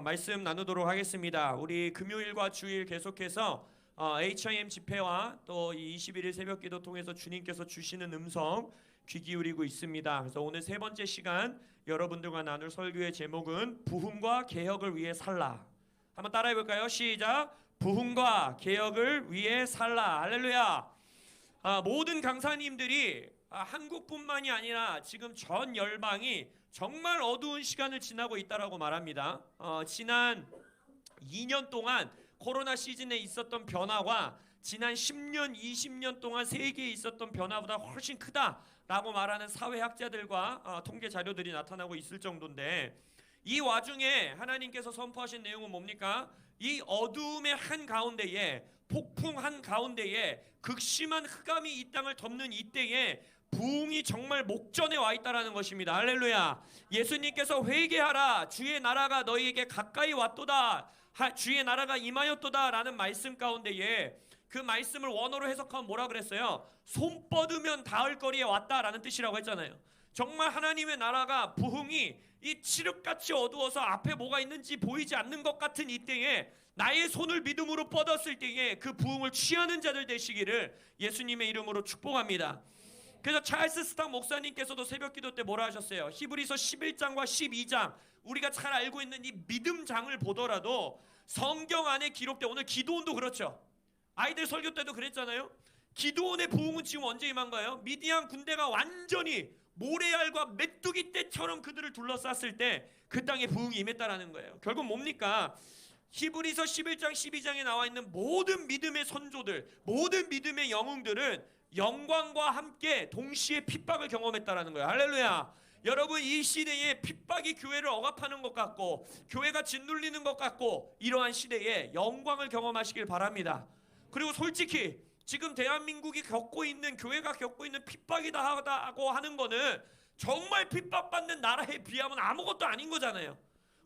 말씀 나누도록 하겠습니다. 우리 금요일과 주일 계속해서 HIM 집회와 또 이 21일 새벽기도 통해서 주님께서 주시는 음성 귀 기울이고 있습니다. 그래서 오늘 세 번째 시간 여러분들과 나눌 설교의 제목은 부흥과 개혁을 위해 살라. 한번 따라해 볼까요? 시작. 부흥과 개혁을 위해 살라. 할렐루야. 모든 강사님들이 한국뿐만이 아니라 지금 전 열방이 정말 어두운 시간을 지나고 있다라고 말합니다. 지난 2년 동안 코로나 시즌에 있었던 변화와 지난 10년, 20년 동안 세계에 있었던 변화보다 훨씬 크다라고 말하는 사회학자들과 통계 자료들이 나타나고 있을 정도인데, 이 와중에 하나님께서 선포하신 내용은 뭡니까? 이 어두움의 한가운데에, 폭풍 한가운데에 극심한 흑암이 이 땅을 덮는 이때에 부흥이 정말 목전에 와 있다라는 것입니다. 할렐루야. 예수님께서 회개하라, 주의 나라가 너희에게 가까이 왔도다, 주의 나라가 임하였도다 라는 말씀 가운데에, 그 말씀을 원어로 해석하면 뭐라 그랬어요? 손 뻗으면 닿을 거리에 왔다라는 뜻이라고 했잖아요. 정말 하나님의 나라가, 부흥이 이 칠흑같이 어두워서 앞에 뭐가 있는지 보이지 않는 것 같은 이때에 나의 손을 믿음으로 뻗었을 때에 그 부흥을 취하는 자들 되시기를 예수님의 이름으로 축복합니다. 그래서 찰스 스탁 목사님께서도 새벽기도 때 뭐라 하셨어요? 히브리서 11장과 12장, 우리가 잘 알고 있는 이 믿음장을 보더라도 성경 안에 기록된, 오늘 기도원도 그렇죠. 아이들 설교 때도 그랬잖아요. 기도원의 부흥은 지금 언제 임한가요? 미디안 군대가 완전히 모래알과 메뚜기 떼처럼 그들을 둘러쌌을 때 그 땅에 부흥이 임했다라는 거예요. 결국 뭡니까? 히브리서 11장 12장에 나와 있는 모든 믿음의 선조들, 모든 믿음의 영웅들은 영광과 함께 동시에 핍박을 경험했다라는 거예요. 할렐루야. 여러분, 이 시대에 핍박이 교회를 억압하는 것 같고 교회가 짓눌리는 것 같고 이러한 시대에 영광을 경험하시길 바랍니다. 그리고 솔직히 지금 대한민국이 겪고 있는, 교회가 겪고 있는 핍박이다 하고 하는 거는 정말 핍박받는 나라에 비하면 아무것도 아닌 거잖아요.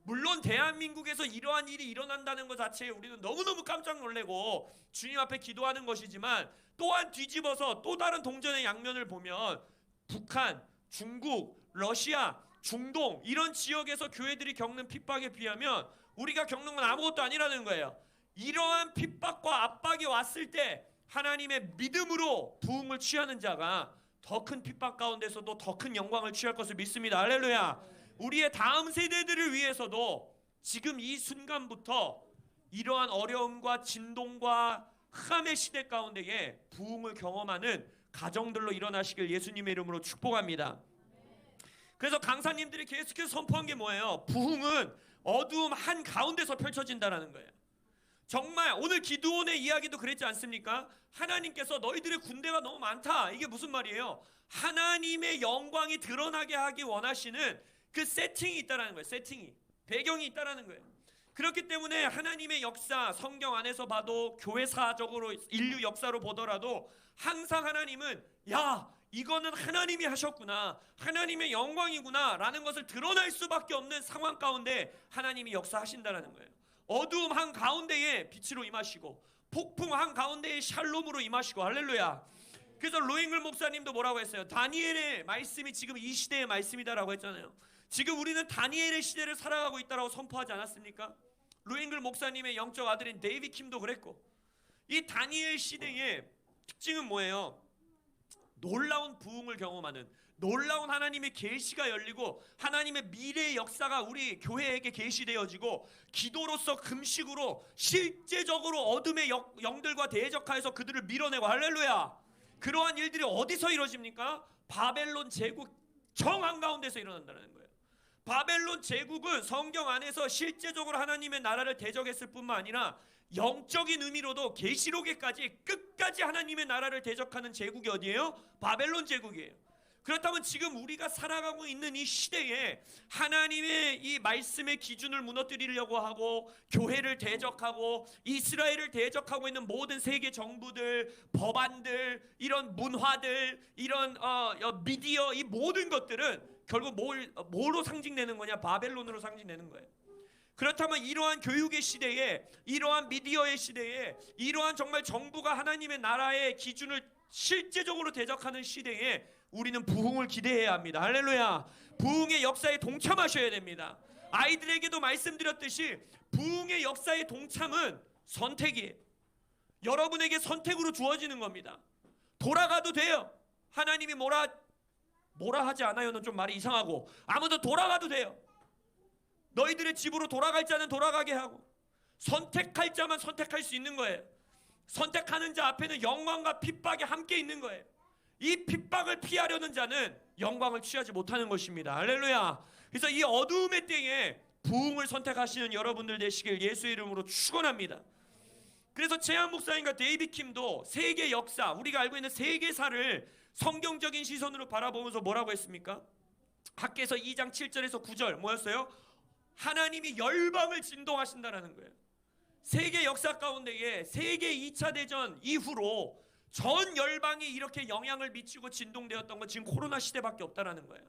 물론 대한민국에서 이러한 일이 일어난다는 것 자체에 우리는 너무너무 깜짝 놀래고 주님 앞에 기도하는 것이지만, 또한 뒤집어서 또 다른 동전의 양면을 보면 북한, 중국, 러시아, 중동 이런 지역에서 교회들이 겪는 핍박에 비하면 우리가 겪는 건 아무것도 아니라는 거예요. 이러한 핍박과 압박이 왔을 때 하나님의 믿음으로 부흥을 취하는 자가 더 큰 핍박 가운데서도 더 큰 영광을 취할 것을 믿습니다. 할렐루야. 우리의 다음 세대들을 위해서도 지금 이 순간부터 이러한 어려움과 진동과 흑암의 시대 가운데에 부흥을 경험하는 가정들로 일어나시길 예수님의 이름으로 축복합니다. 그래서 강사님들이 계속해서 선포한 게 뭐예요? 부흥은 어두움 한가운데서 펼쳐진다라는 거예요. 정말 오늘 기드온의 이야기도 그랬지 않습니까? 하나님께서 너희들의 군대가 너무 많다. 이게 무슨 말이에요? 하나님의 영광이 드러나게 하기 원하시는 그 세팅이 있다라는 거예요. 세팅이, 배경이 있다라는 거예요. 그렇기 때문에 하나님의 역사, 성경 안에서 봐도 교회사적으로 인류 역사로 보더라도 항상 하나님은 이거는 하나님이 하셨구나, 하나님의 영광이구나 라는 것을 드러날 수밖에 없는 상황 가운데 하나님이 역사하신다라는 거예요. 어두움 한가운데에 빛으로 임하시고 폭풍 한가운데에 샬롬으로 임하시고. 할렐루야. 그래서 로잉글 목사님도 뭐라고 했어요? 다니엘의 말씀이 지금 이 시대의 말씀이다라고 했잖아요. 지금 우리는 다니엘의 시대를 살아가고 있다라고 선포하지 않았습니까? 로잉글 목사님의 영적 아들인 데이빗 킴도 그랬고, 이 다니엘 시대의 특징은 뭐예요? 놀라운 부흥을 경험하는, 놀라운 하나님의 계시가 열리고 하나님의 미래의 역사가 우리 교회에게 계시되어지고 기도로서, 금식으로 실제적으로 어둠의 영들과 대적하여서 그들을 밀어내고. 할렐루야. 그러한 일들이 어디서 이루어집니까? 바벨론 제국 정 한가운데서 일어난다는 거예요. 바벨론 제국은 성경 안에서 실제적으로 하나님의 나라를 대적했을 뿐만 아니라 영적인 의미로도 계시록에까지 끝까지 하나님의 나라를 대적하는 제국이 어디예요? 바벨론 제국이에요. 그렇다면 지금 우리가 살아가고 있는 이 시대에 하나님의 이 말씀의 기준을 무너뜨리려고 하고 교회를 대적하고 이스라엘을 대적하고 있는 모든 세계 정부들, 법안들, 이런 문화들, 이런 미디어, 이 모든 것들은 결국 뭐로 상징되는 거냐? 바벨론으로 상징되는 거예요. 그렇다면 이러한 교육의 시대에, 이러한 미디어의 시대에, 이러한 정말 정부가 하나님의 나라의 기준을 실제적으로 대적하는 시대에 우리는 부흥을 기대해야 합니다. 할렐루야. 부흥의 역사에 동참하셔야 됩니다. 아이들에게도 말씀드렸듯이 부흥의 역사의 동참은 선택이에요. 여러분에게 선택으로 주어지는 겁니다. 돌아가도 돼요. 하나님이 뭐라 하지 않아요는 좀 말이 이상하고, 아무도 돌아가도 돼요. 너희들의 집으로 돌아갈 자는 돌아가게 하고, 선택할 자만 선택할 수 있는 거예요. 선택하는 자 앞에는 영광과 핍박이 함께 있는 거예요. 이 핍박을 피하려는 자는 영광을 취하지 못하는 것입니다. 할렐루야. 그래서 이 어두움의 때에 부흥을 선택하시는 여러분들 되시길 예수의 이름으로 축원합니다. 그래서 최한 목사님과 데이빗 킴도 세계 역사, 우리가 알고 있는 세계사를 성경적인 시선으로 바라보면서 뭐라고 했습니까? 학개서 2장 7절에서 9절 뭐였어요? 하나님이 열방을 진동하신다라는 거예요. 세계 역사 가운데에 세계 2차 대전 이후로 전 열방이 이렇게 영향을 미치고 진동되었던 건 지금 코로나 시대밖에 없다라는 거예요.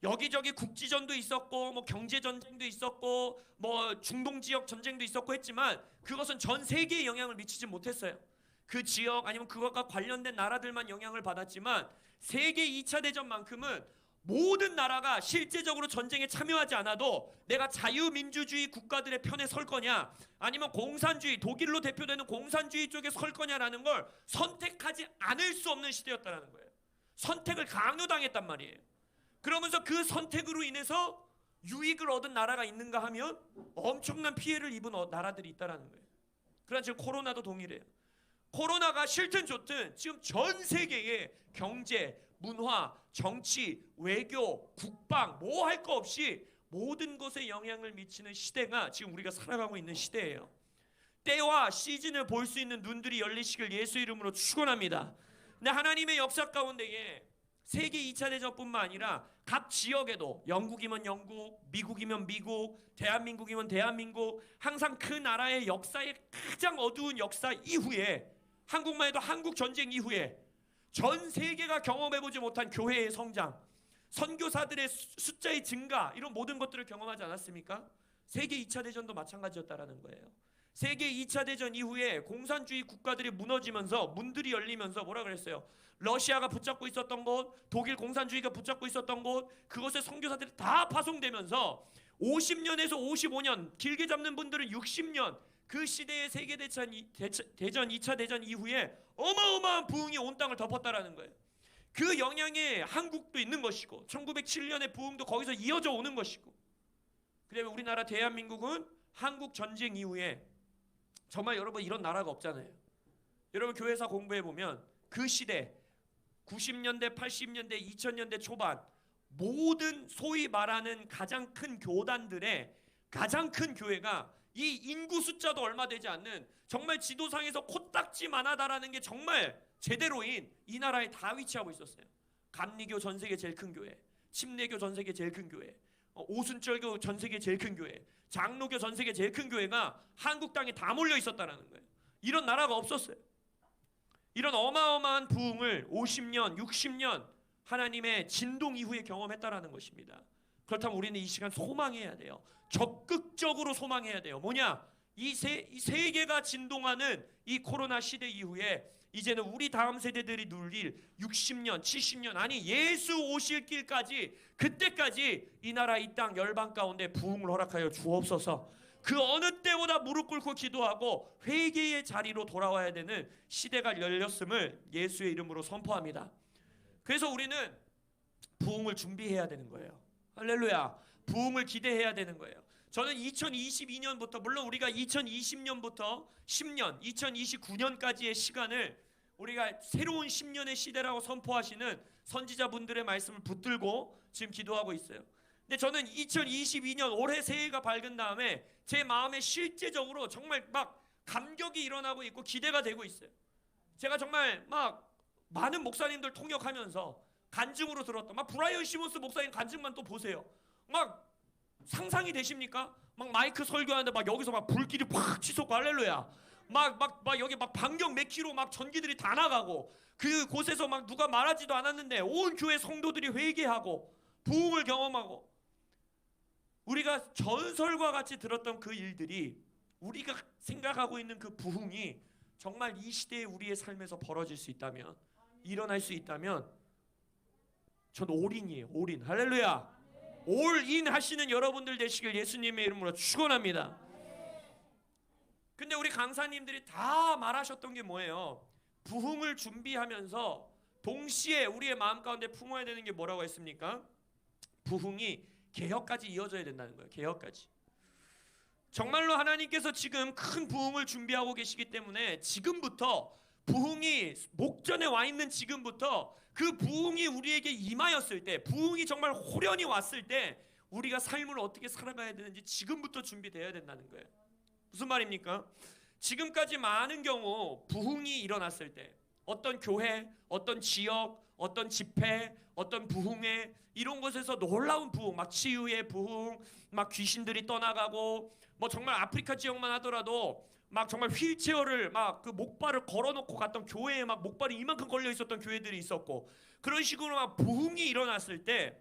여기저기 국지전도 있었고 뭐 경제전쟁도 있었고 뭐 중동 지역 전쟁도 있었고 했지만 그것은 전 세계에 영향을 미치지 못했어요. 그 지역 아니면 그것과 관련된 나라들만 영향을 받았지만 세계 2차 대전만큼은 모든 나라가 실제적으로 전쟁에 참여하지 않아도 내가 자유민주주의 국가들의 편에 설 거냐 아니면 공산주의, 독일로 대표되는 공산주의 쪽에 설 거냐라는 걸 선택하지 않을 수 없는 시대였다는 거예요. 선택을 강요당했단 말이에요. 그러면서 그 선택으로 인해서 유익을 얻은 나라가 있는가 하면 엄청난 피해를 입은 나라들이 있다는 거예요. 그러나 지금 코로나도 동일해요. 코로나가 싫든 좋든 지금 전 세계의 경제, 문화, 정치, 외교, 국방 뭐 할 거 없이 모든 것에 영향을 미치는 시대가 지금 우리가 살아가고 있는 시대예요. 때와 시즌을 볼 수 있는 눈들이 열리시길 예수 이름으로 축원합니다. 근데 하나님의 역사 가운데에 세계 2차 대전뿐만 아니라 각 지역에도 영국이면 영국, 미국이면 미국, 대한민국이면 대한민국 항상 그 나라의 역사의 가장 어두운 역사 이후에 한국만 해도 한국 전쟁 이후에 전 세계가 경험해보지 못한 교회의 성장, 선교사들의 숫자의 증가 이런 모든 것들을 경험하지 않았습니까? 세계 2차 대전도 마찬가지였다라는 거예요. 세계 2차 대전 이후에 공산주의 국가들이 무너지면서 문들이 열리면서 뭐라 그랬어요? 러시아가 붙잡고 있었던 곳, 독일 공산주의가 붙잡고 있었던 곳, 그것에 선교사들이 다 파송되면서 50년에서 55년, 길게 잡는 분들은 60년, 그 시대의 세계대전 2차 대전 이후에 어마어마한 부흥이 온 땅을 덮었다라는 거예요. 그 영향에 한국도 있는 것이고 1907년의 부흥도 거기서 이어져 오는 것이고, 그다음에 우리나라 대한민국은 한국 전쟁 이후에 정말 여러분 이런 나라가 없잖아요. 여러분 교회사 공부해보면 그 시대 90년대, 80년대, 2000년대 초반 모든 소위 말하는 가장 큰 교단들의 가장 큰 교회가 이 인구 숫자도 얼마 되지 않는 정말 지도상에서 코딱지만하다라는 게 정말 제대로인 이 나라에 다 위치하고 있었어요. 감리교 전 세계 제일 큰 교회, 침례교 전 세계 제일 큰 교회, 오순절교 전 세계 제일 큰 교회, 장로교 전 세계 제일 큰 교회가 한국 땅에 다 몰려 있었다는 거예요. 이런 나라가 없었어요. 이런 어마어마한 부흥을 50년, 60년 하나님의 진동 이후에 경험했다라는 것입니다. 그렇다면 우리는 이 시간 소망해야 돼요. 적극적으로 소망해야 돼요. 뭐냐? 이 세계가 진동하는 이 코로나 시대 이후에 이제는 우리 다음 세대들이 누릴 60년, 70년 아니 예수 오실 길까지 그때까지 이 나라 이 땅 열방 가운데 부흥을 허락하여 주옵소서. 그 어느 때보다 무릎 꿇고 기도하고 회개의 자리로 돌아와야 되는 시대가 열렸음을 예수의 이름으로 선포합니다. 그래서 우리는 부흥을 준비해야 되는 거예요. 할렐루야. 부흥을 기대해야 되는 거예요. 저는 2022년부터 물론 우리가 2020년부터 10년, 2029년까지의 시간을 우리가 새로운 10년의 시대라고 선포하시는 선지자분들의 말씀을 붙들고 지금 기도하고 있어요. 근데 저는 2022년 올해 새해가 밝은 다음에 제 마음에 실제적으로 정말 막 감격이 일어나고 있고 기대가 되고 있어요. 제가 정말 막 많은 목사님들 통역하면서 간증으로 들었던 막 브라이언 시몬스 목사님 간증만 또 보세요. 막 상상이 되십니까? 막 마이크 설교하는데 막 여기서 막 불길이 팍 치솟고 할렐루야. 막 여기 막 반경 몇 킬로 막 전기들이 다 나가고 그 곳에서 막 누가 말하지도 않았는데 온 교회 성도들이 회개하고 부흥을 경험하고 우리가 전설과 같이 들었던 그 일들이 우리가 생각하고 있는 그 부흥이 정말 이 시대에 우리의 삶에서 벌어질 수 있다면 일어날 수 있다면 전 올인이에요. 올인. 할렐루야. 올인 하시는 여러분들 되시길 예수님의 이름으로 축원합니다. 근데 우리 강사님들이 다 말하셨던 게 뭐예요? 부흥을 준비하면서 동시에 우리의 마음 가운데 품어야 되는 게 뭐라고 했습니까? 부흥이 개혁까지 이어져야 된다는 거예요. 개혁까지. 정말로 하나님께서 지금 큰 부흥을 준비하고 계시기 때문에 지금부터 부흥이 목전에 와 있는 지금부터 그 부흥이 우리에게 임하였을 때, 부흥이 정말 호련히 왔을 때 우리가 삶을 어떻게 살아가야 되는지 지금부터 준비되어야 된다는 거예요. 무슨 말입니까? 지금까지 많은 경우 부흥이 일어났을 때 어떤 교회, 어떤 지역, 어떤 집회, 어떤 부흥회 이런 곳에서 놀라운 부흥, 막 치유의 부흥, 막 귀신들이 떠나가고 뭐 정말 아프리카 지역만 하더라도 막 정말 휠체어를 막 그 목발을 걸어놓고 갔던 교회에 막 목발이 이만큼 걸려 있었던 교회들이 있었고 그런 식으로 막 부흥이 일어났을 때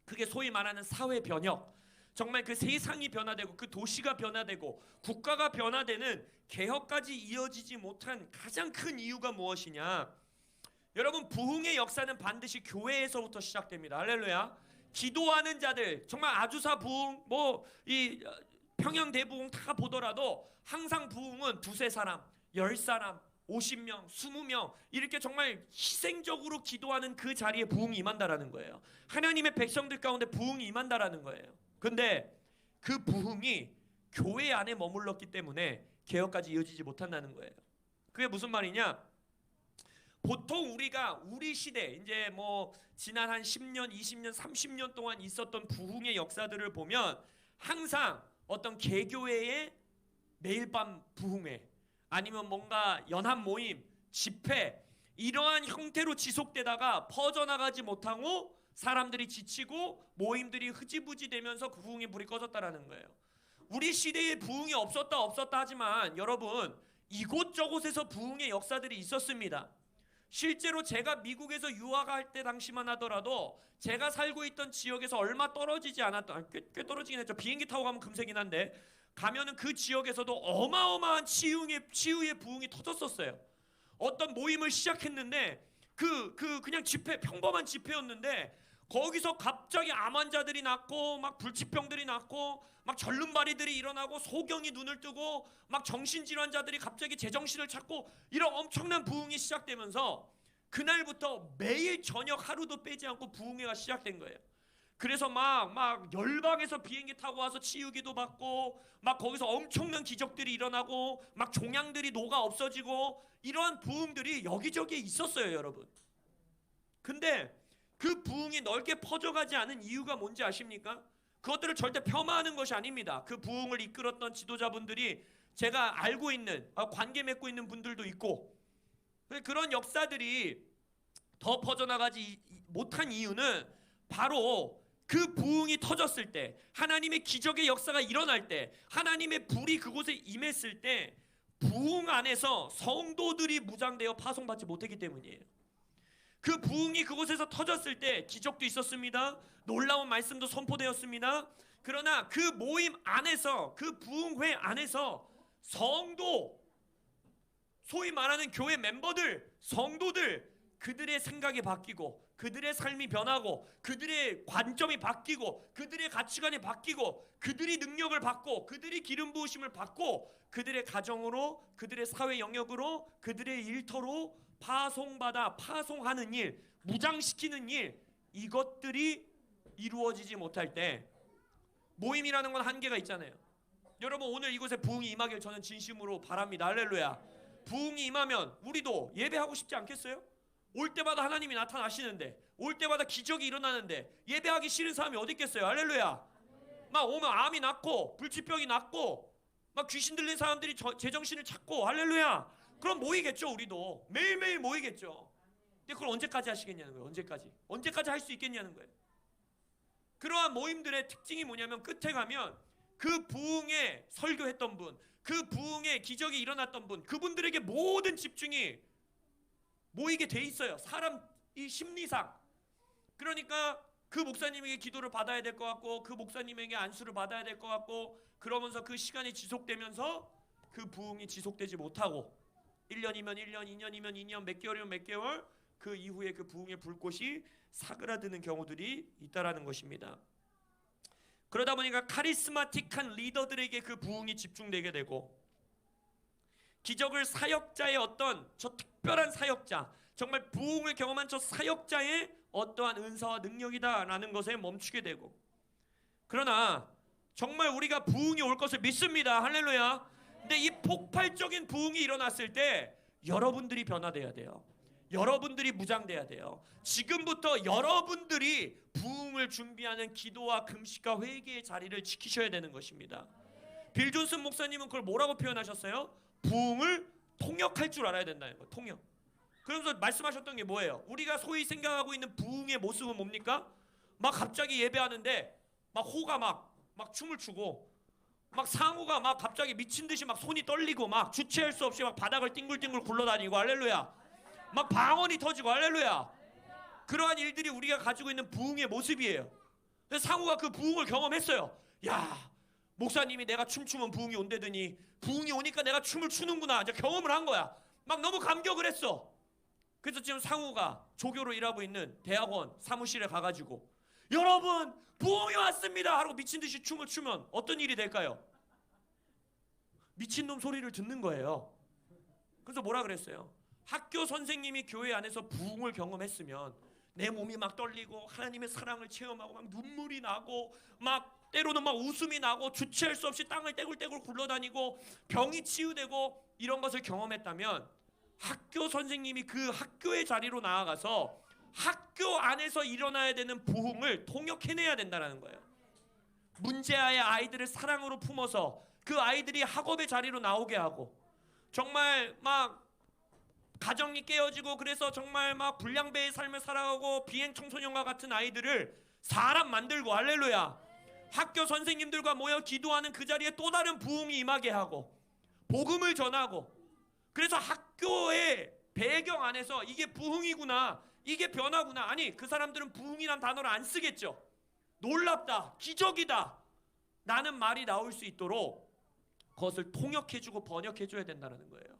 그게 소위 말하는 사회 변혁, 정말 그 세상이 변화되고 그 도시가 변화되고 국가가 변화되는 개혁까지 이어지지 못한 가장 큰 이유가 무엇이냐? 여러분, 부흥의 역사는 반드시 교회에서부터 시작됩니다. 할렐루야. 기도하는 자들, 정말 아주사 부흥, 뭐 이 평양 대부흥 다 보더라도 항상 부흥은 두세 사람, 10사람, 50명, 20명 이렇게 정말 희생적으로 기도하는 그 자리에 부흥이 임한다라는 거예요. 하나님의 백성들 가운데 부흥이 임한다라는 거예요. 근데 그 부흥이 교회 안에 머물렀기 때문에 개혁까지 이어지지 못한다는 거예요. 그게 무슨 말이냐? 보통 우리가 우리 시대 이제 뭐 지난 한 10년, 20년, 30년 동안 있었던 부흥의 역사들을 보면 항상 어떤 개교회의 매일 밤 부흥회 아니면 뭔가 연합 모임, 집회 이러한 형태로 지속되다가 퍼져나가지 못하고 사람들이 지치고 모임들이 흐지부지 되면서 그 부흥의 불이 꺼졌다라는 거예요. 우리 시대에 부흥이 없었다 하지만 여러분 이곳저곳에서 부흥의 역사들이 있었습니다. 실제로 제가 미국에서 유학할 때 당시만 하더라도 제가 살고 있던 지역에서 얼마 떨어지지 않았던 꽤 떨어지긴 했죠. 비행기 타고 가면 금세긴 한데 가면은 그 지역에서도 어마어마한 치유의 부흥이 터졌었어요. 어떤 모임을 시작했는데 그냥 집회, 평범한 집회였는데 거기서 갑자기 암 환자들이 낫고 막 불치병들이 낫고 막 절름발이들이 일어나고 소경이 눈을 뜨고 막 정신질환자들이 갑자기 제정신을 찾고 이런 엄청난 부흥이 시작되면서 그날부터 매일 저녁 하루도 빼지 않고 부흥회가 시작된 거예요. 그래서 막 열방에서 비행기 타고 와서 치유기도 받고 막 거기서 엄청난 기적들이 일어나고 막 종양들이 녹아 없어지고 이러한 부흥들이 여기저기에 있었어요, 여러분. 근데 그 부흥이 넓게 퍼져가지 않은 이유가 뭔지 아십니까? 그것들을 절대 폄하하는 것이 아닙니다. 그 부흥을 이끌었던 지도자분들이 제가 알고 있는 관계 맺고 있는 분들도 있고 그런 역사들이 더 퍼져나가지 못한 이유는 바로 그 부흥이 터졌을 때 하나님의 기적의 역사가 일어날 때 하나님의 불이 그곳에 임했을 때 부흥 안에서 성도들이 무장되어 파송받지 못했기 때문이에요. 그 부흥이 그곳에서 터졌을 때 기적도 있었습니다. 놀라운 말씀도 선포되었습니다. 그러나 그 모임 안에서 그 부흥회 안에서 성도 소위 말하는 교회 멤버들 성도들 그들의 생각이 바뀌고 그들의 삶이 변하고 그들의 관점이 바뀌고 그들의 가치관이 바뀌고 그들이 능력을 받고 그들이 기름 부으심을 받고 그들의 가정으로 그들의 사회 영역으로 그들의 일터로 파송하는 일, 무장시키는 일 이것들이 이루어지지 못할 때 모임이라는 건 한계가 있잖아요. 여러분 오늘 이곳에 부흥이 임하길 저는 진심으로 바랍니다. 할렐루야. 부흥이 임하면 우리도 예배하고 싶지 않겠어요? 올 때마다 하나님이 나타나시는데 올 때마다 기적이 일어나는데 예배하기 싫은 사람이 어디 있겠어요? 할렐루야. 막 오면 암이 낫고 불치병이 낫고 막 귀신 들린 사람들이 제정신을 찾고 할렐루야. 그럼 모이겠죠. 우리도 매일매일 모이겠죠. 근데 그걸 언제까지 하시겠냐는 거예요. 언제까지 할 수 있겠냐는 거예요. 그러한 모임들의 특징이 뭐냐면 끝에 가면 그 부흥에 설교했던 분, 그 부흥에 기적이 일어났던 분, 그분들에게 모든 집중이 모이게 돼 있어요. 사람 이 심리상. 그러니까 그 목사님에게 기도를 받아야 될 것 같고 그 목사님에게 안수를 받아야 될 것 같고 그러면서 그 시간이 지속되면서 그 부흥이 지속되지 못하고 1년이면 1년, 2년이면 2년, 몇 개월이면 몇 개월 그 이후에 그 부흥의 불꽃이 사그라드는 경우들이 있다라는 것입니다. 그러다 보니까 카리스마틱한 리더들에게 그 부흥이 집중되게 되고, 기적을 사역자의 어떤 저 특별한 사역자, 정말 부흥을 경험한 저 사역자의 어떠한 은사와 능력이다라는 것에 멈추게 되고, 그러나 정말 우리가 부흥이 올 것을 믿습니다. 할렐루야. 근데 이 폭발적인 부흥이 일어났을 때 여러분들이 변화돼야 돼요. 여러분들이 무장돼야 돼요. 지금부터 여러분들이 부흥을 준비하는 기도와 금식과 회개의 자리를 지키셔야 되는 것입니다. 빌 존슨 목사님은 그걸 뭐라고 표현하셨어요? 부흥을 통역할 줄 알아야 된다는 거예요. 통역. 그러면서 말씀하셨던 게 뭐예요? 우리가 소위 생각하고 있는 부흥의 모습은 뭡니까? 막 갑자기 예배하는데 막 호가 막 춤을 추고, 막 상우가 막 갑자기 미친 듯이 막 손이 떨리고, 막 주체할 수 없이 막 바닥을 띵글띵글 굴러다니고, 할렐루야. 막 방언이 터지고, 할렐루야. 그러한 일들이 우리가 가지고 있는 부흥의 모습이에요. 그래서 상우가 그 부흥을 경험했어요. 야, 목사님이 내가 춤추면 부흥이 온다더니 부흥이 오니까 내가 춤을 추는구나. 이제 경험을 한 거야. 막 너무 감격을 했어. 그래서 지금 상우가 조교로 일하고 있는 대학원 사무실에 가가지고, 여러분 부흥이 왔습니다 하고 미친 듯이 춤을 추면 어떤 일이 될까요? 미친놈 소리를 듣는 거예요. 그래서 뭐라 그랬어요? 학교 선생님이 교회 안에서 부흥을 경험했으면 내 몸이 막 떨리고 하나님의 사랑을 체험하고 막 눈물이 나고 막 때로는 막 웃음이 나고 주체할 수 없이 땅을 떼굴떼굴 굴러다니고 병이 치유되고 이런 것을 경험했다면, 학교 선생님이 그 학교의 자리로 나아가서 학교 안에서 일어나야 되는 부흥을 통역해내야 된다는 거예요. 문제아의 아이들을 사랑으로 품어서 그 아이들이 학업의 자리로 나오게 하고, 정말 막 가정이 깨어지고 그래서 정말 막 불량배의 삶을 살아가고 비행 청소년과 같은 아이들을 사람 만들고, 할렐루야. 학교 선생님들과 모여 기도하는 그 자리에 또 다른 부흥이 임하게 하고 복음을 전하고, 그래서 학교의 배경 안에서 이게 부흥이구나, 이게 변화구나. 아니, 그 사람들은 부흥이란 단어를 안 쓰겠죠. 놀랍다, 기적이다 라는 말이 나올 수 있도록 그것을 통역해주고 번역해줘야 된다는 거예요.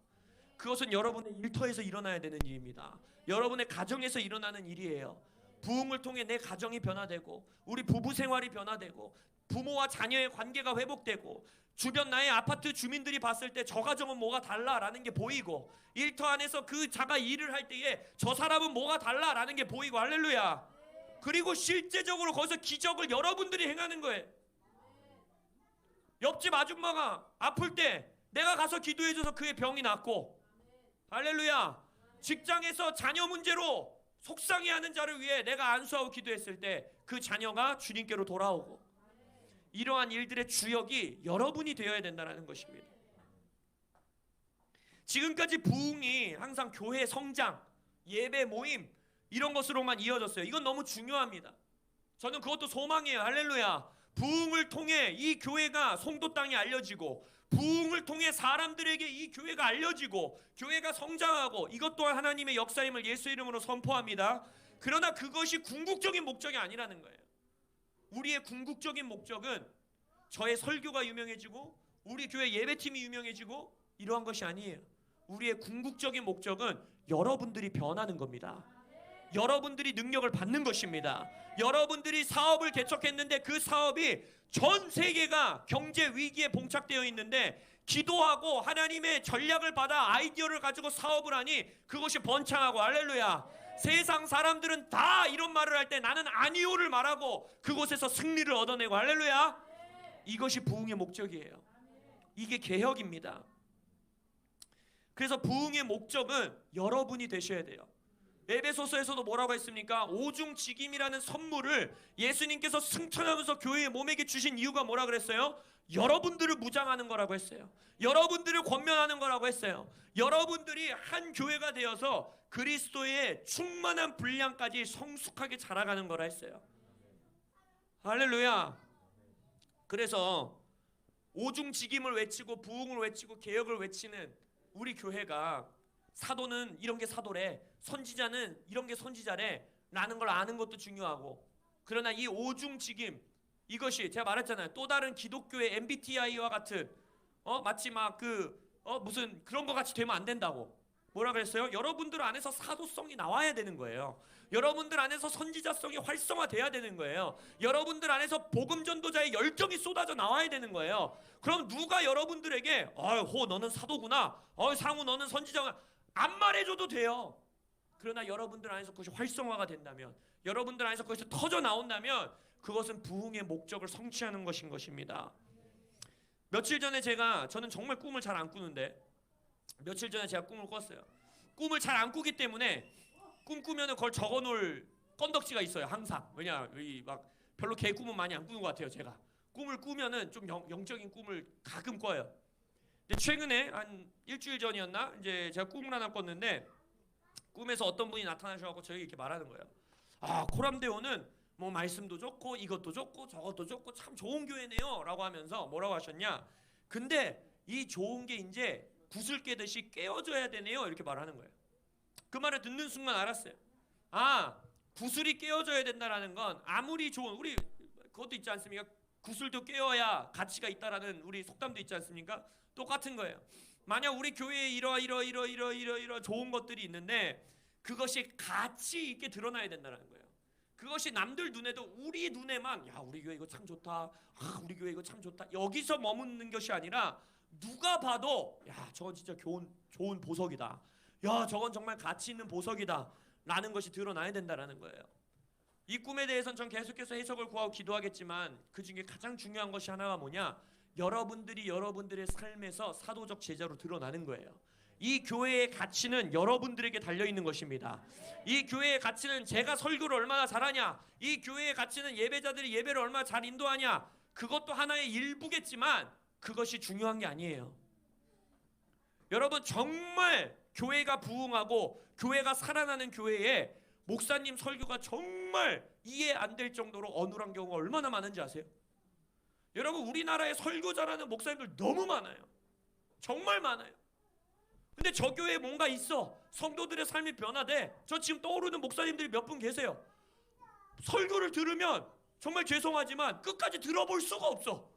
그것은 여러분의 일터에서 일어나야 되는 일입니다. 여러분의 가정에서 일어나는 일이에요. 부흥을 통해 내 가정이 변화되고, 우리 부부 생활이 변화되고, 부모와 자녀의 관계가 회복되고, 주변 나의 아파트 주민들이 봤을 때 저 가정은 뭐가 달라라는 게 보이고, 일터 안에서 그 자가 일을 할 때에 저 사람은 뭐가 달라라는 게 보이고, 할렐루야. 그리고 실제적으로 거기서 기적을 여러분들이 행하는 거예요. 옆집 아줌마가 아플 때 내가 가서 기도해줘서 그의 병이 낫고, 할렐루야. 직장에서 자녀 문제로 속상해하는 자를 위해 내가 안수하고 기도했을 때 그 자녀가 주님께로 돌아오고, 이러한 일들의 주역이 여러분이 되어야 된다는 것입니다. 지금까지 부흥이 항상 교회 성장, 예배 모임 이런 것으로만 이어졌어요. 이건 너무 중요합니다. 저는 그것도 소망이에요. 할렐루야. 부흥을 통해 이 교회가 송도 땅에 알려지고, 부흥을 통해 사람들에게 이 교회가 알려지고 교회가 성장하고, 이것 또한 하나님의 역사임을 예수 이름으로 선포합니다. 그러나 그것이 궁극적인 목적이 아니라는 거예요. 우리의 궁극적인 목적은 저의 설교가 유명해지고 우리 교회 예배팀이 유명해지고 이러한 것이 아니에요. 우리의 궁극적인 목적은 여러분들이 변하는 겁니다. 여러분들이 능력을 받는 것입니다. 여러분들이 사업을 개척했는데 그 사업이 전 세계가 경제 위기에 봉착되어 있는데, 기도하고 하나님의 전략을 받아 아이디어를 가지고 사업을 하니 그것이 번창하고, 할렐루야. 세상 사람들은 다 이런 말을 할 때 나는 아니오를 말하고 그곳에서 승리를 얻어내고, 할렐루야. 이것이 부흥의 목적이에요. 이게 개혁입니다. 그래서 부흥의 목적은 여러분이 되셔야 돼요. 에베소서에서도 뭐라고 했습니까? 오중직임이라는 선물을 예수님께서 승천하면서 교회의 몸에게 주신 이유가 뭐라 그랬어요? 여러분들을 무장하는 거라고 했어요. 여러분들을 권면하는 거라고 했어요. 여러분들이 한 교회가 되어서 그리스도의 충만한 분량까지 성숙하게 자라가는 거라 했어요. 할렐루야. 그래서 오중직임을 외치고 부흥을 외치고 개혁을 외치는 우리 교회가, 사도는 이런 게 사도래, 선지자는 이런 게 선지자래 라는 걸 아는 것도 중요하고, 그러나 이 오중직임, 이것이 제가 말했잖아요. 또 다른 기독교의 MBTI와 같은 마치 막 무슨 그런 거 같이 되면 안 된다고. 뭐라 그랬어요? 여러분들 안에서 사도성이 나와야 되는 거예요. 여러분들 안에서 선지자성이 활성화돼야 되는 거예요. 여러분들 안에서 복음 전도자의 열정이 쏟아져 나와야 되는 거예요. 그럼 누가 여러분들에게 호 너는 사도구나, 상우 너는 선지자구나 안 말해줘도 돼요. 그러나 여러분들 안에서 그것이 활성화가 된다면, 여러분들 안에서 그것이 터져 나온다면 그것은 부흥의 목적을 성취하는 것인 것입니다. 며칠 전에 저는 정말 꿈을 잘 안 꾸는데 며칠 전에 제가 꿈을 꿨어요. 꿈을 잘 안 꾸기 때문에 꿈 꾸면은 그걸 적어놓을 건덕지가 있어요. 항상. 왜냐 막 별로 개 꿈은 많이 안 꾸는 것 같아요. 제가 꿈을 꾸면은 좀 영적인 꿈을 가끔 꿔요. 근데 최근에 한 일주일 전이었나 이제 제가 꿈을 하나 꿨는데 꿈에서 어떤 분이 나타나셔서 저에게 이렇게 말하는 거예요. 코람데오는 뭐 말씀도 좋고 이것도 좋고 저것도 좋고 참 좋은 교회네요 라고 하면서 뭐라고 하셨냐, 근데 이 좋은 게 이제 구슬 깨듯이 깨어져야 되네요 이렇게 말하는 거예요. 그 말을 듣는 순간 알았어요. 구슬이 깨어져야 된다라는 건 아무리 좋은, 우리 그것도 있지 않습니까? 구슬도 깨어야 가치가 있다라는 우리 속담도 있지 않습니까? 똑같은 거예요. 만약 우리 교회에 이러 좋은 것들이 있는데 그것이 가치 있게 드러나야 된다는 거예요. 그것이 남들 눈에도 우리 눈에만 우리 교회 이거 참 좋다, 우리 교회 이거 참 좋다 여기서 머무는 것이 아니라 누가 봐도 저건 진짜 좋은 보석이다, 저건 정말 가치 있는 보석이다 라는 것이 드러나야 된다는 거예요. 이 꿈에 대해서는 전 계속해서 해석을 구하고 기도하겠지만 그 중에 가장 중요한 것이 하나가 뭐냐, 여러분들이 여러분들의 삶에서 사도적 제자로 드러나는 거예요. 이 교회의 가치는 여러분들에게 달려있는 것입니다. 이 교회의 가치는 제가 설교를 얼마나 잘하냐, 이 교회의 가치는 예배자들이 예배를 얼마나 잘 인도하냐, 그것도 하나의 일부겠지만 그것이 중요한 게 아니에요. 여러분 정말 교회가 부흥하고 교회가 살아나는 교회에 목사님 설교가 정말 이해 안 될 정도로 어눌한 경우가 얼마나 많은지 아세요? 여러분 우리나라에 설교 잘하는 목사님들 너무 많아요. 정말 많아요. 근데 저 교회에 뭔가 있어. 성도들의 삶이 변화돼. 저 지금 떠오르는 목사님들이 몇 분 계세요. 설교를 들으면 정말 죄송하지만 끝까지 들어볼 수가 없어.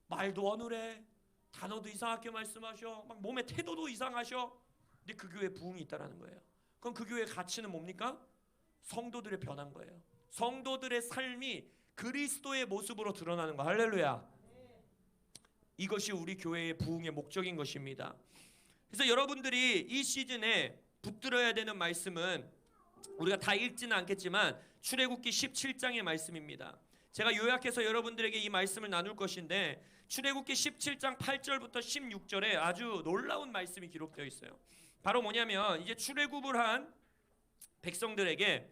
말도 어눌해. 단어도 이상하게 말씀하셔. 막 몸의 태도도 이상하셔. 근데 그 교회에 부흥이 있다는 거예요. 그럼 그 교회의 가치는 뭡니까? 성도들의 변한 거예요. 성도들의 삶이 그리스도의 모습으로 드러나는 거. 할렐루야. 이것이 우리 교회의 부흥의 목적인 것입니다. 그래서 여러분들이 이 시즌에 붙들어야 되는 말씀은 우리가 다 읽지는 않겠지만 출애굽기 17장의 말씀입니다. 제가 요약해서 여러분들에게 이 말씀을 나눌 것인데 출애굽기 17장 8절부터 16절에 아주 놀라운 말씀이 기록되어 있어요. 바로 뭐냐면 이제 출애굽을 한 백성들에게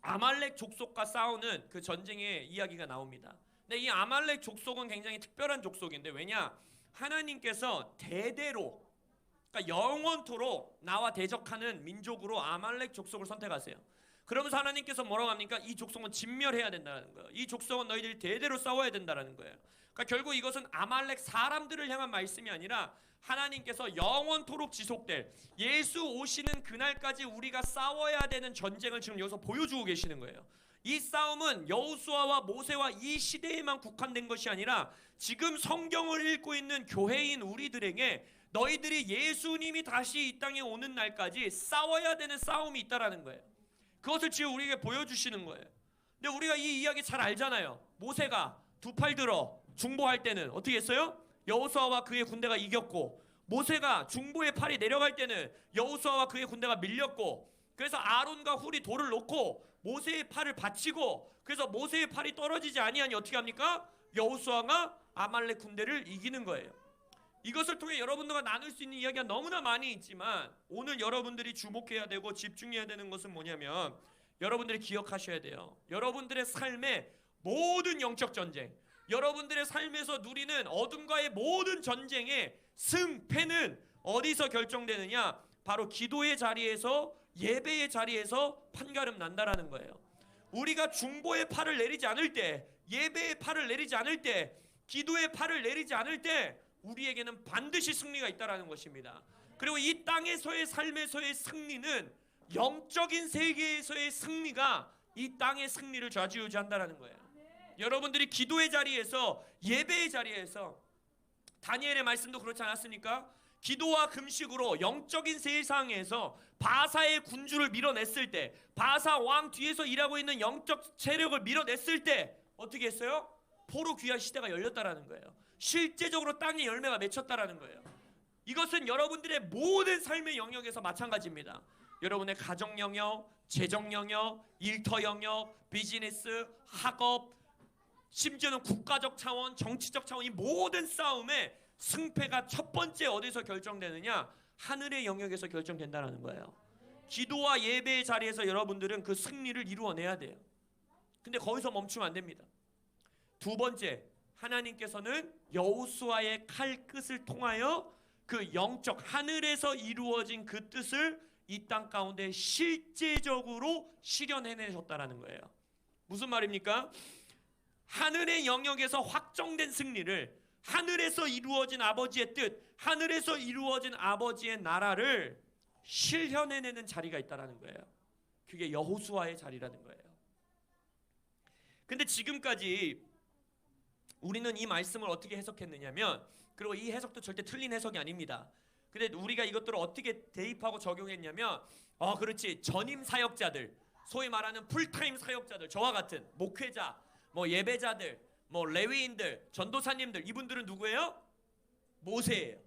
아말렉 족속과 싸우는 그 전쟁의 이야기가 나옵니다. 근데 이 아말렉 족속은 굉장히 특별한 족속인데 왜냐? 하나님께서 대대로 그러니까 영원토록 나와 대적하는 민족으로 아말렉 족속을 선택하세요. 그러면서 하나님께서 뭐라고 합니까? 이 족속은 진멸해야 된다는 거예요. 이 족속은 너희들이 대대로 싸워야 된다는 거예요. 그러니까 결국 이것은 아말렉 사람들을 향한 말씀이 아니라 하나님께서 영원토록 지속될 예수 오시는 그날까지 우리가 싸워야 되는 전쟁을 지금 여기서 보여주고 계시는 거예요. 이 싸움은 여호수아와 모세와 이 시대에만 국한된 것이 아니라 지금 성경을 읽고 있는 교회인 우리들에게 너희들이 예수님이 다시 이 땅에 오는 날까지 싸워야 되는 싸움이 있다라는 거예요. 그것을 지금 우리에게 보여주시는 거예요. 근데 우리가 이 이야기 잘 알잖아요. 모세가 두 팔 들어 중보할 때는 어떻게 했어요? 여호수아와 그의 군대가 이겼고, 모세가 중보의 팔이 내려갈 때는 여호수아와 그의 군대가 밀렸고, 그래서 아론과 훌이 돌을 놓고 모세의 팔을 받치고, 그래서 모세의 팔이 떨어지지 아니하니 어떻게 합니까? 여호수아가 아말렉 군대를 이기는 거예요. 이것을 통해 여러분들과 나눌 수 있는 이야기가 너무나 많이 있지만 오늘 여러분들이 주목해야 되고 집중해야 되는 것은 뭐냐면 여러분들이 기억하셔야 돼요. 여러분들의 삶의 모든 영적 전쟁, 여러분들의 삶에서 누리는 어둠과의 모든 전쟁의 승패는 어디서 결정되느냐? 바로 기도의 자리에서, 예배의 자리에서 판가름 난다라는 거예요. 우리가 중보의 팔을 내리지 않을 때, 예배의 팔을 내리지 않을 때, 기도의 팔을 내리지 않을 때 우리에게는 반드시 승리가 있다라는 것입니다. 그리고 이 땅에서의 삶에서의 승리는 영적인 세계에서의 승리가 이 땅의 승리를 좌지우지한다라는 거예요. 여러분들이 기도의 자리에서, 예배의 자리에서, 다니엘의 말씀도 그렇지 않았습니까? 기도와 금식으로 영적인 세상에서 바사의 군주를 밀어냈을 때, 바사 왕 뒤에서 일하고 있는 영적 세력을 밀어냈을 때 어떻게 했어요? 포로 귀환 시대가 열렸다라는 거예요. 실제적으로 땅에 열매가 맺혔다라는 거예요. 이것은 여러분들의 모든 삶의 영역에서 마찬가지입니다. 여러분의 가정 영역, 재정 영역, 일터 영역, 비즈니스, 학업, 심지어는 국가적 차원, 정치적 차원, 이 모든 싸움의 승패가 첫 번째 어디서 결정되느냐? 하늘의 영역에서 결정된다는 거예요. 기도와 예배의 자리에서 여러분들은 그 승리를 이루어내야 돼요. 근데 거기서 멈추면 안 됩니다. 두 번째, 하나님께서는 여호수아의 칼끝을 통하여 그 영적 하늘에서 이루어진 그 뜻을 이 땅 가운데 실제적으로 실현해내셨다라는 거예요. 무슨 말입니까? 하늘의 영역에서 확정된 승리를, 하늘에서 이루어진 아버지의 뜻, 하늘에서 이루어진 아버지의 나라를 실현해내는 자리가 있다라는 거예요. 그게 여호수아의 자리라는 거예요. 근데 지금까지 우리는 이 말씀을 어떻게 해석했느냐면, 그리고 이 해석도 절대 틀린 해석이 아닙니다. 근데 우리가 이것들을 어떻게 대입하고 적용했냐면, 그렇지, 전임 사역자들, 소위 말하는 풀타임 사역자들, 저와 같은 목회자, 예배자들, 레위인들, 전도사님들, 이분들은 누구예요? 모세예요.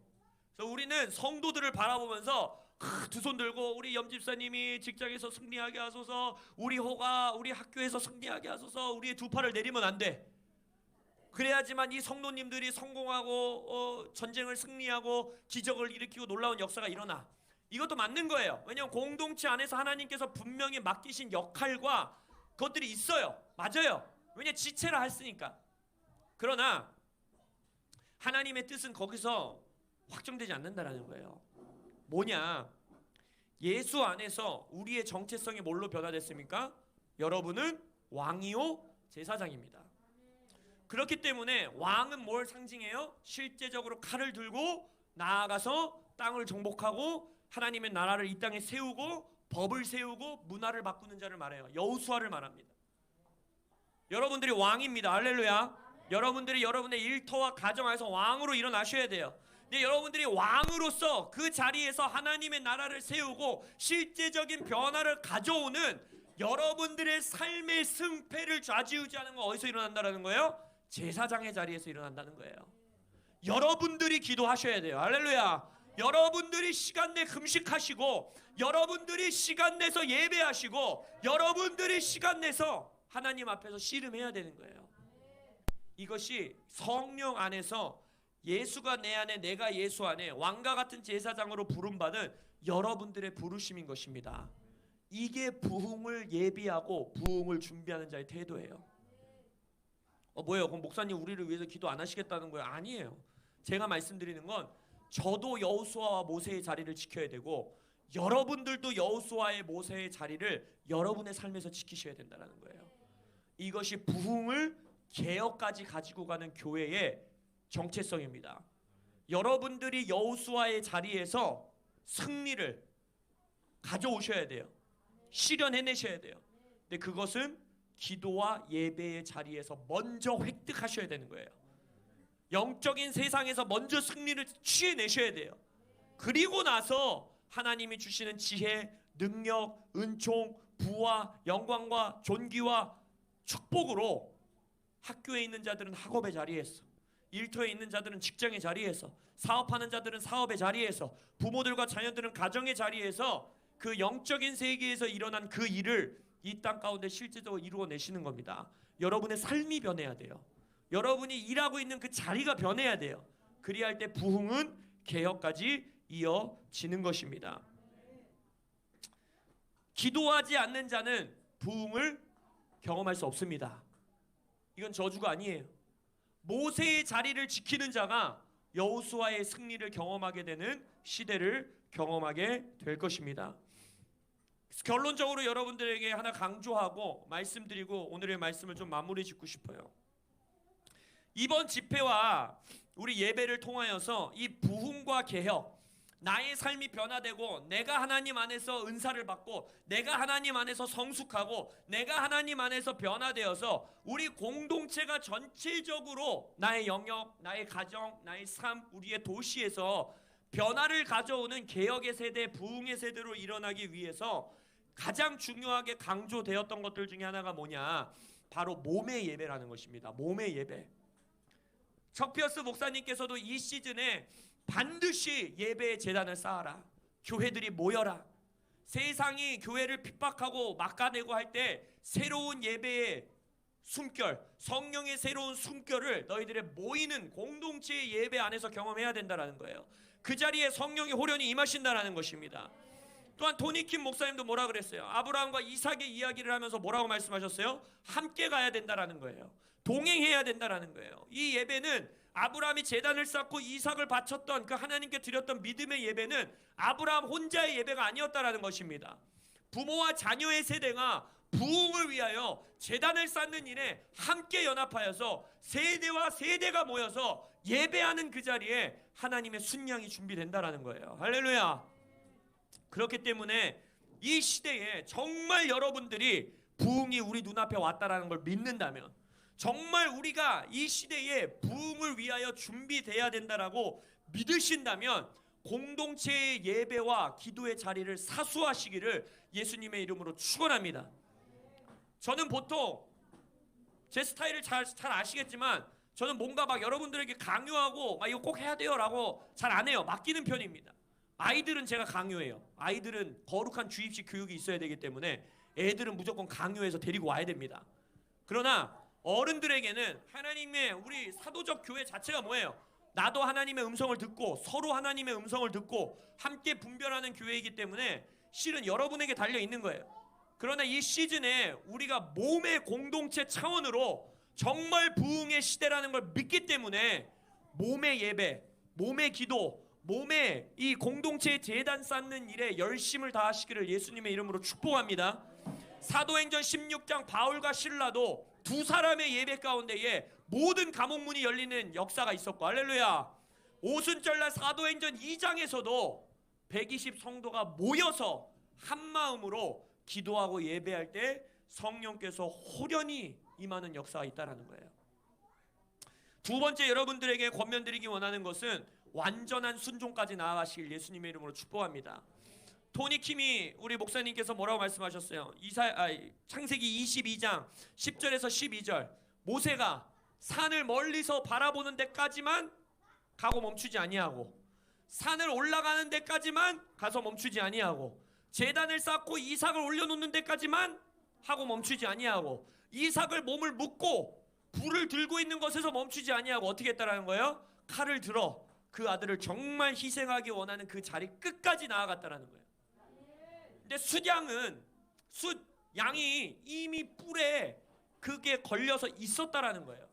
그래서 우리는 성도들을 바라보면서 두 손 들고 우리 염집사님이 직장에서 승리하게 하소서, 우리 호가 우리 학교에서 승리하게 하소서, 우리의 두 팔을 내리면 안 돼. 그래야지만 이 성도님들이 성공하고 전쟁을 승리하고 기적을 일으키고 놀라운 역사가 일어나. 이것도 맞는 거예요. 왜냐하면 공동체 안에서 하나님께서 분명히 맡기신 역할과 그것들이 있어요. 맞아요. 왜냐, 지체라 했으니까. 그러나 하나님의 뜻은 거기서 확정되지 않는다라는 거예요. 뭐냐? 예수 안에서 우리의 정체성이 뭘로 변화됐습니까? 여러분은 왕이요 제사장입니다. 그렇기 때문에 왕은 뭘 상징해요? 실제적으로 칼을 들고 나아가서 땅을 정복하고 하나님의 나라를 이 땅에 세우고 법을 세우고 문화를 바꾸는 자를 말해요. 여호수아를 말합니다. 여러분들이 왕입니다. 할렐루야. 여러분들이 여러분의 일터와 가정 안에서 왕으로 일어나셔야 돼요. 근데 여러분들이 왕으로서 그 자리에서 하나님의 나라를 세우고 실제적인 변화를 가져오는 여러분들의 삶의 승패를 좌지우지하는 건 어디서 일어난다는 거예요? 제사장의 자리에서 일어난다는 거예요. 여러분들이 기도하셔야 돼요. 할렐루야. 여러분들이 시간 내 금식하시고, 여러분들이 시간 내서 예배하시고, 여러분들이 시간 내서 하나님 앞에서 씨름해야 되는 거예요. 이것이 성령 안에서 예수가 내 안에, 내가 예수 안에 왕과 같은 제사장으로 부름받은 여러분들의 부르심인 것입니다. 이게 부흥을 예비하고 부흥을 준비하는 자의 태도예요. 뭐예요? 그럼 목사님 우리를 위해서 기도 안 하시겠다는 거예요? 아니에요. 제가 말씀드리는 건 저도 여호수아와 모세의 자리를 지켜야 되고, 여러분들도 여호수아의 모세의 자리를 여러분의 삶에서 지키셔야 된다는 거예요. 이것이 부흥을 개혁까지 가지고 가는 교회의 정체성입니다. 여러분들이 여호수아의 자리에서 승리를 가져오셔야 돼요. 실현해내셔야 돼요. 근데 그것은 기도와 예배의 자리에서 먼저 획득하셔야 되는 거예요. 영적인 세상에서 먼저 승리를 취해내셔야 돼요. 그리고 나서 하나님이 주시는 지혜, 능력, 은총, 부와 영광과 존귀와 축복으로 학교에 있는 자들은 학업의 자리에서, 일터에 있는 자들은 직장의 자리에서, 사업하는 자들은 사업의 자리에서, 부모들과 자녀들은 가정의 자리에서 그 영적인 세계에서 일어난 그 일을 이 땅 가운데 실제적으로 이루어내시는 겁니다. 여러분의 삶이 변해야 돼요. 여러분이 일하고 있는 그 자리가 변해야 돼요. 그리할 때 부흥은 개혁까지 이어지는 것입니다. 기도하지 않는 자는 부흥을 경험할 수 없습니다. 이건 저주가 아니에요. 모세의 자리를 지키는 자가 여호수아의 승리를 경험하게 되는 시대를 경험하게 될 것입니다. 결론적으로 여러분들에게 하나 강조하고 말씀드리고 오늘의 말씀을 좀 마무리 짓고 싶어요. 이번 집회와 우리 예배를 통하여서 이 부흥과 개혁, 나의 삶이 변화되고 내가 하나님 안에서 은사를 받고 내가 하나님 안에서 성숙하고 내가 하나님 안에서 변화되어서 우리 공동체가 전체적으로 나의 영역, 나의 가정, 나의 삶, 우리의 도시에서 변화를 가져오는 개혁의 세대, 부흥의 세대로 일어나기 위해서 가장 중요하게 강조되었던 것들 중에 하나가 뭐냐? 바로 몸의 예배라는 것입니다. 몸의 예배. 척피어스 목사님께서도 이 시즌에 반드시 예배의 제단을 쌓아라. 교회들이 모여라. 세상이 교회를 핍박하고 막아내고 할 때 새로운 예배의 숨결, 성령의 새로운 숨결을 너희들의 모이는 공동체의 예배 안에서 경험해야 된다는 거예요. 그 자리에 성령의 호련히 임하신다는 것입니다. 또한 토니킴 목사님도 뭐라 그랬어요? 아브라함과 이삭의 이야기를 하면서 뭐라고 말씀하셨어요? 함께 가야 된다는 거예요. 동행해야 된다는 거예요. 이 예배는 아브라함이 제단을 쌓고 이삭을 바쳤던 그 하나님께 드렸던 믿음의 예배는 아브라함 혼자의 예배가 아니었다는 것입니다. 부모와 자녀의 세대가 부흥을 위하여 제단을 쌓는 일에 함께 연합하여서 세대와 세대가 모여서 예배하는 그 자리에 하나님의 순양이 준비된다는 거예요. 할렐루야. 그렇기 때문에 이 시대에 정말 여러분들이 부흥이 우리 눈앞에 왔다라는 걸 믿는다면, 정말 우리가 이 시대에 부흥을 위하여 준비돼야 된다라고 믿으신다면 공동체의 예배와 기도의 자리를 사수하시기를 예수님의 이름으로 축원합니다. 저는 보통 제 스타일을 잘 아시겠지만 저는 뭔가 막 여러분들에게 강요하고 막 이거 꼭 해야 돼요 라고 잘 안 해요. 맡기는 편입니다. 아이들은 제가 강요해요. 아이들은 거룩한 주입식 교육이 있어야 되기 때문에 애들은 무조건 강요해서 데리고 와야 됩니다. 그러나 어른들에게는 하나님의 우리 사도적 교회 자체가 뭐예요? 나도 하나님의 음성을 듣고 서로 하나님의 음성을 듣고 함께 분별하는 교회이기 때문에 실은 여러분에게 달려 있는 거예요. 그러나 이 시즌에 우리가 몸의 공동체 차원으로 정말 부흥의 시대라는 걸 믿기 때문에 몸의 예배, 몸의 기도, 몸의 이 공동체의 제단 쌓는 일에 열심을 다하시기를 예수님의 이름으로 축복합니다. 사도행전 16장 바울과 실라도 두 사람의 예배 가운데에 모든 감옥문이 열리는 역사가 있었고, 할렐루야. 오순절날 사도행전 2장에서도 120 성도가 모여서 한 마음으로 기도하고 예배할 때 성령께서 호련히 임하는 역사가 있다는 거예요. 두 번째 여러분들에게 권면드리기 원하는 것은 완전한 순종까지 나아가시길 예수님의 이름으로 축복합니다. 토니킴이 우리 목사님께서 뭐라고 말씀하셨어요? 창세기 22장 10절에서 12절, 모세가 산을 멀리서 바라보는 데까지만 가고 멈추지 아니하고 산을 올라가는 데까지만 가서 멈추지 아니하고 제단을 쌓고 이삭을 올려놓는 데까지만 하고 멈추지 아니하고 이삭을 몸을 묶고 불을 들고 있는 것에서 멈추지 아니하고 어떻게 했다라는 거예요? 칼을 들어 그 아들을 정말 희생하기 원하는 그 자리 끝까지 나아갔다라는 거예요. 근데 숫양이 이미 뿔에 그게 걸려서 있었다라는 거예요.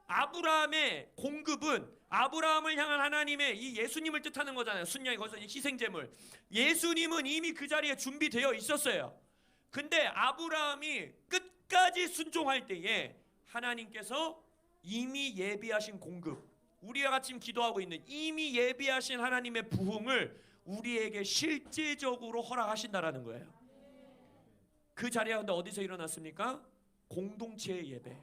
아브라함의 공급은 아브라함을 향한 하나님의 이 예수님을 뜻하는 거잖아요. 순양이 거기서 희생제물. 예수님은 이미 그 자리에 준비되어 있었어요. 근데 아브라함이 끝까지 순종할 때에 하나님께서 이미 예비하신 공급, 우리가 같이 기도하고 있는 이미 예비하신 하나님의 부흥을 우리에게 실제적으로 허락하신다라는 거예요. 그 자리가 근데 어디서 일어났습니까? 공동체의 예배.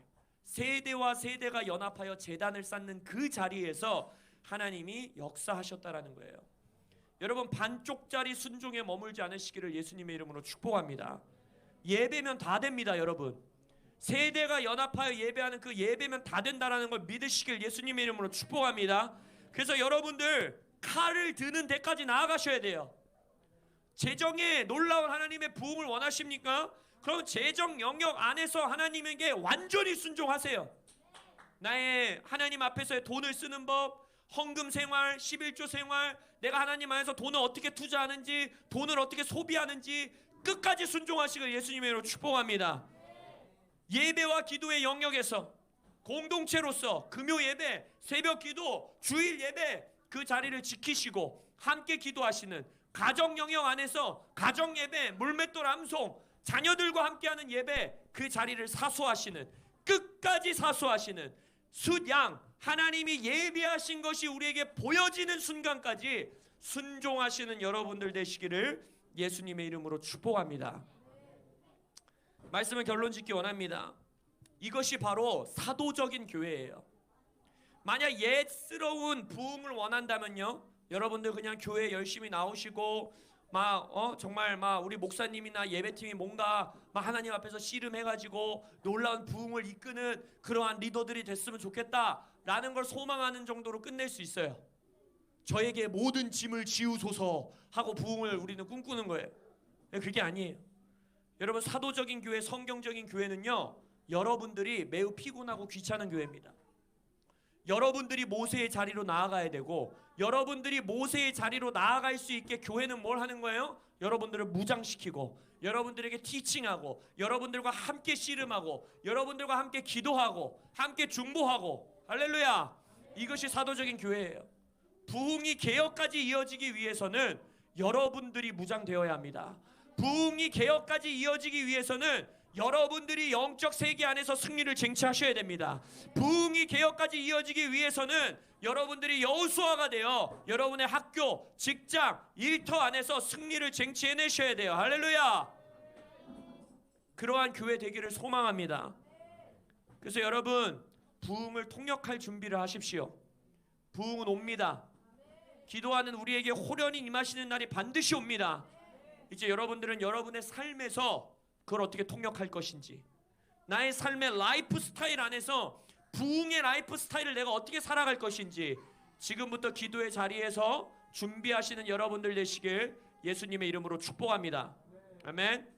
세대와 세대가 연합하여 제단을 쌓는 그 자리에서 하나님이 역사하셨다라는 거예요. 여러분, 반쪽짜리 순종에 머물지 않으시기를 예수님의 이름으로 축복합니다. 예배면 다 됩니다, 여러분. 세대가 연합하여 예배하는 그 예배면 다 된다라는 걸 믿으시길 예수님의 이름으로 축복합니다. 그래서 여러분들 칼을 드는 데까지 나아가셔야 돼요. 재정에 놀라운 하나님의 부흥을 원하십니까? 그럼 재정 영역 안에서 하나님에게 완전히 순종하세요. 나의 하나님 앞에서의 돈을 쓰는 법, 헌금 생활, 11조 생활, 내가 하나님 안에서 돈을 어떻게 투자하는지, 돈을 어떻게 소비하는지 끝까지 순종하시길 예수님의 이름으로 축복합니다. 예배와 기도의 영역에서 공동체로서 금요 예배, 새벽 기도, 주일 예배 그 자리를 지키시고 함께 기도하시는 가정 영역 안에서 가정 예배, 물맷돌 암송, 자녀들과 함께하는 예배 그 자리를 사수하시는, 끝까지 사수하시는, 숫양 하나님이 예비하신 것이 우리에게 보여지는 순간까지 순종하시는 여러분들 되시기를 예수님의 이름으로 축복합니다. 말씀을 결론 짓기 원합니다. 이것이 바로 사도적인 교회예요. 만약 옛스러운 부흥을 원한다면요, 여러분들 그냥 교회 열심히 나오시고 정말 우리 목사님이나 예배팀이 뭔가 하나님 앞에서 씨름해가지고 놀라운 부흥을 이끄는 그러한 리더들이 됐으면 좋겠다라는 걸 소망하는 정도로 끝낼 수 있어요. 저에게 모든 짐을 지우소서 하고 부흥을 우리는 꿈꾸는 거예요. 그게 아니에요. 여러분, 사도적인 교회, 성경적인 교회는요, 여러분들이 매우 피곤하고 귀찮은 교회입니다. 여러분들이 모세의 자리로 나아가야 되고, 여러분들이 모세의 자리로 나아갈 수 있게 교회는 뭘 하는 거예요? 여러분들을 무장시키고, 여러분들에게 티칭하고, 여러분들과 함께 씨름하고, 여러분들과 함께 기도하고, 함께 중보하고. 할렐루야. 이것이 사도적인 교회예요. 부흥이 개혁까지 이어지기 위해서는 여러분들이 무장되어야 합니다. 부흥이 개혁까지 이어지기 위해서는 여러분들이 영적 세계 안에서 승리를 쟁취하셔야 됩니다. 부흥이 개혁까지 이어지기 위해서는 여러분들이 여호수아가 되어 여러분의 학교, 직장, 일터 안에서 승리를 쟁취해내셔야 돼요. 할렐루야. 그러한 교회 되기를 소망합니다. 그래서 여러분, 부흥을 통역할 준비를 하십시오. 부흥은 옵니다. 기도하는 우리에게 호련히 임하시는 날이 반드시 옵니다. 이제 여러분들은 여러분의 삶에서 그걸 어떻게 통역할 것인지, 나의 삶의 라이프 스타일 안에서 부흥의 라이프 스타일을 내가 어떻게 살아갈 것인지 지금부터 기도의 자리에서 준비하시는 여러분들 되시길 예수님의 이름으로 축복합니다. 아멘.